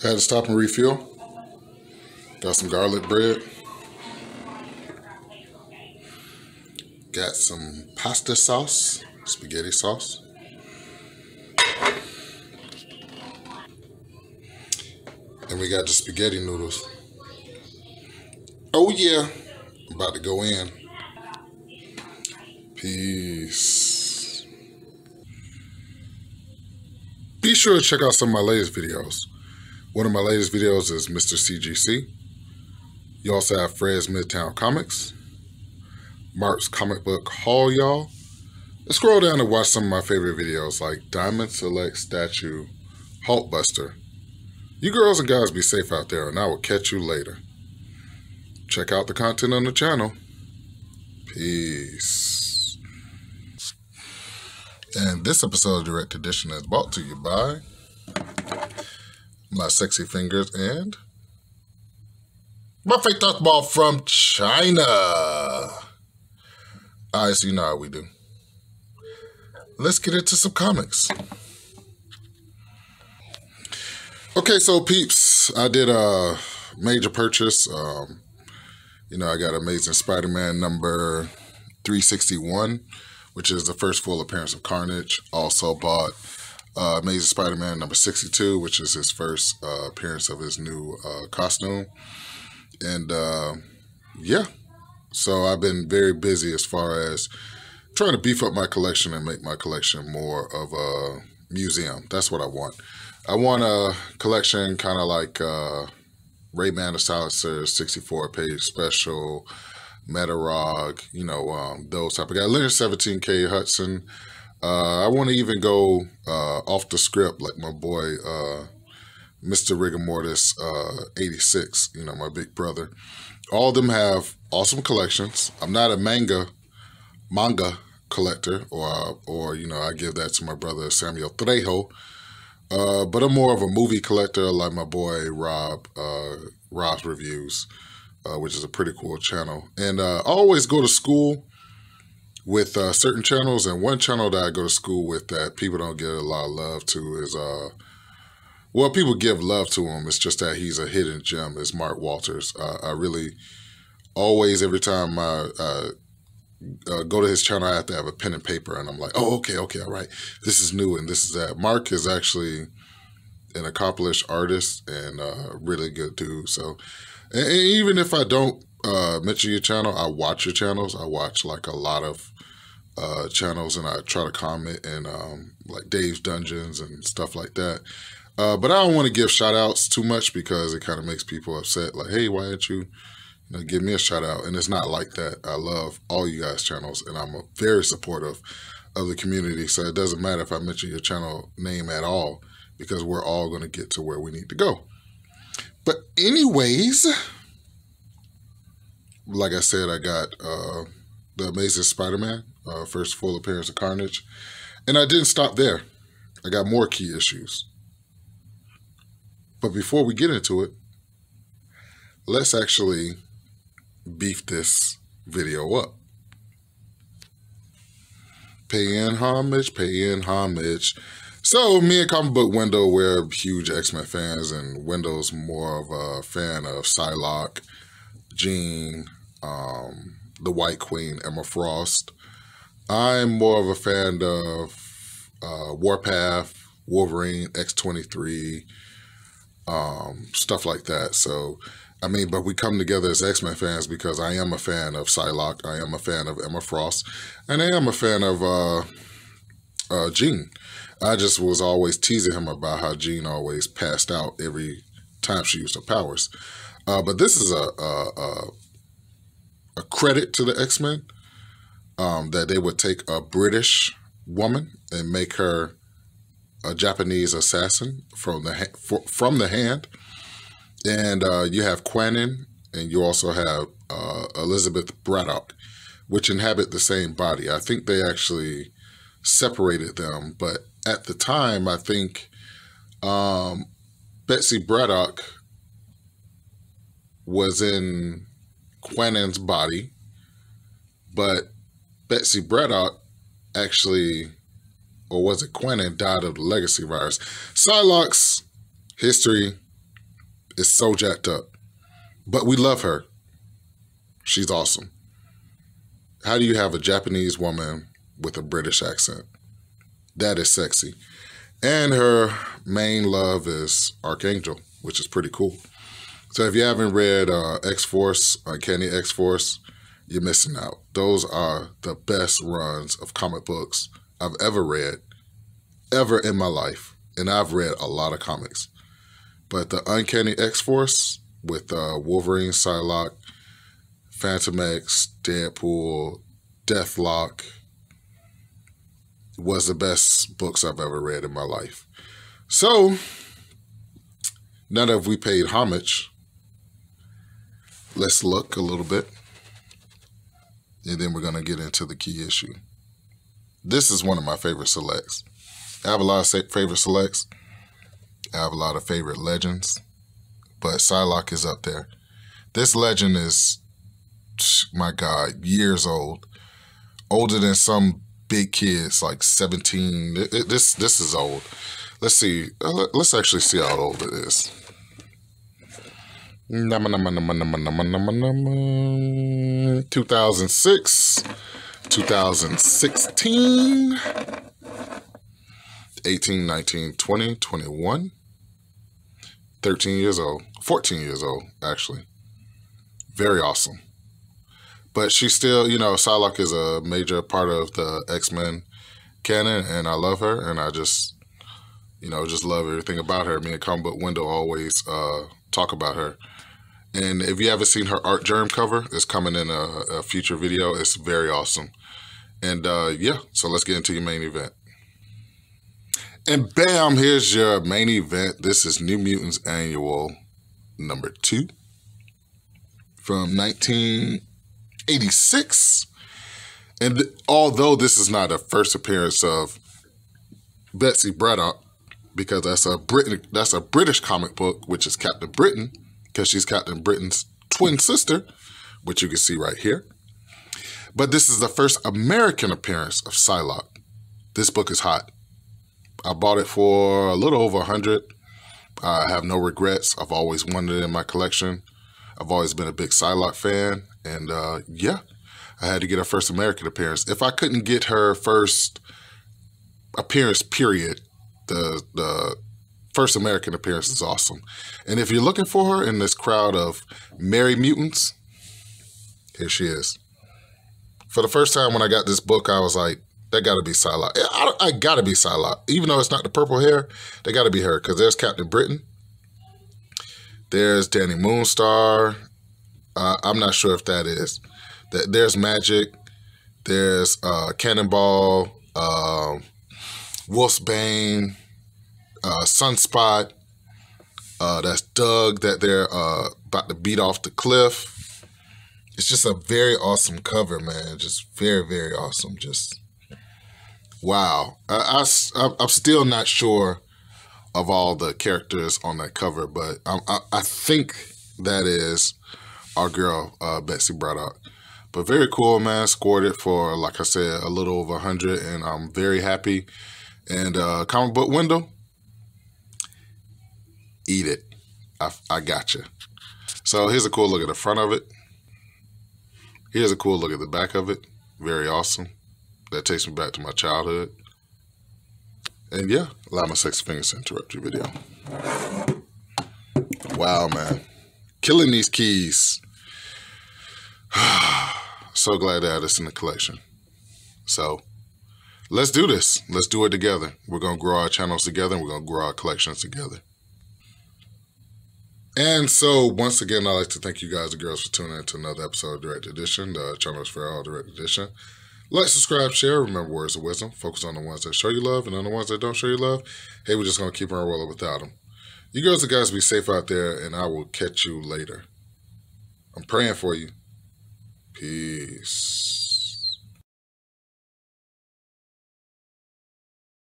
Had to stop and refuel. Got some garlic bread. Got some pasta sauce, spaghetti sauce. And we got the spaghetti noodles. Oh yeah, I'm about to go in. Peace. Be sure to check out some of my latest videos. One of my latest videos is Mr. CGC. You also have Fred's Midtown Comics, Mark's Comic Book Haul, y'all. And scroll down and watch some of my favorite videos like Diamond Select Statue, Hulkbuster. You girls and guys be safe out there, and I will catch you later. Check out the content on the channel. Peace. And this episode of Direct Edition is brought to you by my sexy fingers and my fake dodgeball from China. Alright, so you know how we do. Let's get into some comics. Okay, so peeps, I did a major purchase. I got Amazing Spider-Man number 361, which is the first full appearance of Carnage. Also bought Amazing Spider-Man number 62, which is his first appearance of his new costume. And yeah, so I've been very busy as far as trying to beef up my collection and make my collection more of a museum. That's what I want. I want a collection kind of like Rayman the Silencer's 64-page special, Metarog, those type of guys. Leonard 17K Hudson. I want to even go off the script like my boy Mr. Rigor Mortis 86, my big brother. All of them have awesome collections. I'm not a manga collector, or I give that to my brother Samuel Trejo. But I'm more of a movie collector, like my boy Rob's Reviews, which is a pretty cool channel. And I always go to school with certain channels, and one channel that I go to school with that people don't get a lot of love to is, well, people give love to him. It's just that he's a hidden gem, is Mark Walters. I really always, every time I go to his channel, I have to have a pen and paper, and I'm like, oh, okay, all right. This is new and this is that. Mark is actually an accomplished artist and a really good dude. So, and even if I don't mention your channel, I watch your channels. I watch like a lot of channels, and I try to comment and like Dave's Dungeons and stuff like that. But I don't want to give shout outs too much because it kind of makes people upset. Like, hey, why didn't you give me a shout out? And it's not like that. I love all you guys' channels, and I'm very supportive of the community. So it doesn't matter if I mention your channel name at all, because we're all going to get to where we need to go. But anyways, like I said, I got the Amazing Spider-Man, first full appearance of Carnage. And I didn't stop there. I got more key issues. But before we get into it, let's actually beef this video up. Pay in homage, pay in homage. So me and Comic Book Wendell, we're huge X-Men fans, and Wendell's more of a fan of Psylocke, Jean, the White Queen, Emma Frost. I'm more of a fan of Warpath, Wolverine, X-23, stuff like that. So but we come together as X-Men fans because I am a fan of Psylocke, I am a fan of Emma Frost, and I am a fan of Jean. I just was always teasing him about how Jean always passed out every time she used her powers. But this is a credit to the X-Men, that they would take a British woman and make her a Japanese assassin from the hand. And you have Quanon, and you also have Elizabeth Braddock, which inhabit the same body. I think they actually separated them, but at the time, I think Betsy Braddock was in Quanon's body, but Betsy Braddock actually, or was it Quanon, died of the legacy virus. Psylocke's history It's so jacked up. But we love her. She's awesome. How do you have a Japanese woman with a British accent? That is sexy. And her main love is Archangel, which is pretty cool. So if you haven't read X-Force, Uncanny X-Force, you're missing out. Those are the best runs of comic books I've ever read, ever in my life. And I've read a lot of comics. But the Uncanny X-Force with Wolverine, Psylocke, Phantom X, Deadpool, Deathlock was the best books I've ever read in my life. So, now that we paid homage, let's look a little bit. And then we're going to get into the key issue. This is one of my favorite selects. I have a lot of favorite selects. I have a lot of favorite legends. But Psylocke is up there. This legend is, my God, years old. Older than some big kids, like 17. This is old. Let's see. Let's actually see how old it is. 2006, 2016, 18, 19, 20, 21, 13 years old, 14 years old, actually. Very awesome. But she's still, you know, Psylocke is a major part of the X-Men canon, and I love her, and I just, you know, just love everything about her. Me and Comic Book Window always talk about her. And if you haven't seen her Art Germ cover, it's coming in a future video. It's very awesome. And yeah, so let's get into your main event. And bam, here's your main event. This is New Mutants Annual number 2 from 1986. And although this is not a first appearance of Betsy Braddock, because that's a British comic book, which is Captain Britain, because she's Captain Britain's twin sister, which you can see right here. But this is the first American appearance of Psylocke. This book is hot. I bought it for a little over $100. I have no regrets. I've always wanted it in my collection. I've always been a big Psylocke fan. And yeah, I had to get her first American appearance. If I couldn't get her first appearance, period, the first American appearance is awesome. And if you're looking for her in this crowd of merry mutants, here she is. For the first time when I got this book, I was like, that got to be Psylocke. I got to be Psylocke. Even though it's not the purple hair, they got to be her. Because there's Captain Britain. There's Danny Moonstar. I'm not sure if that is. There's Magic. There's Cannonball. Wolfsbane. Sunspot. That's Doug that they're about to beat off the cliff. It's just a very awesome cover, man. Just very, very awesome. Just wow. I'm still not sure of all the characters on that cover, but I think that is our girl, Betsy Braddock. But very cool, man. Scored it for, like I said, a little over 100, and I'm very happy. And Comic Book Window, eat it. I got you. So here's a cool look at the front of it. Here's a cool look at the back of it. Very awesome. That takes me back to my childhood. And yeah, allow my sexy fingers to interrupt your video. Wow, man. Killing these keys. So glad to have this in the collection. So let's do this. Let's do it together. We're going to grow our channels together, and we're going to grow our collections together. And so, once again, I'd like to thank you guys and girls for tuning in to another episode of Direct Edition. The channel is for all Direct Edition. Like, subscribe, share. Remember words of wisdom. Focus on the ones that show you love, and on the ones that don't show you love, hey, we're just going to keep on rolling without them. You girls and guys be safe out there, and I will catch you later. I'm praying for you. Peace.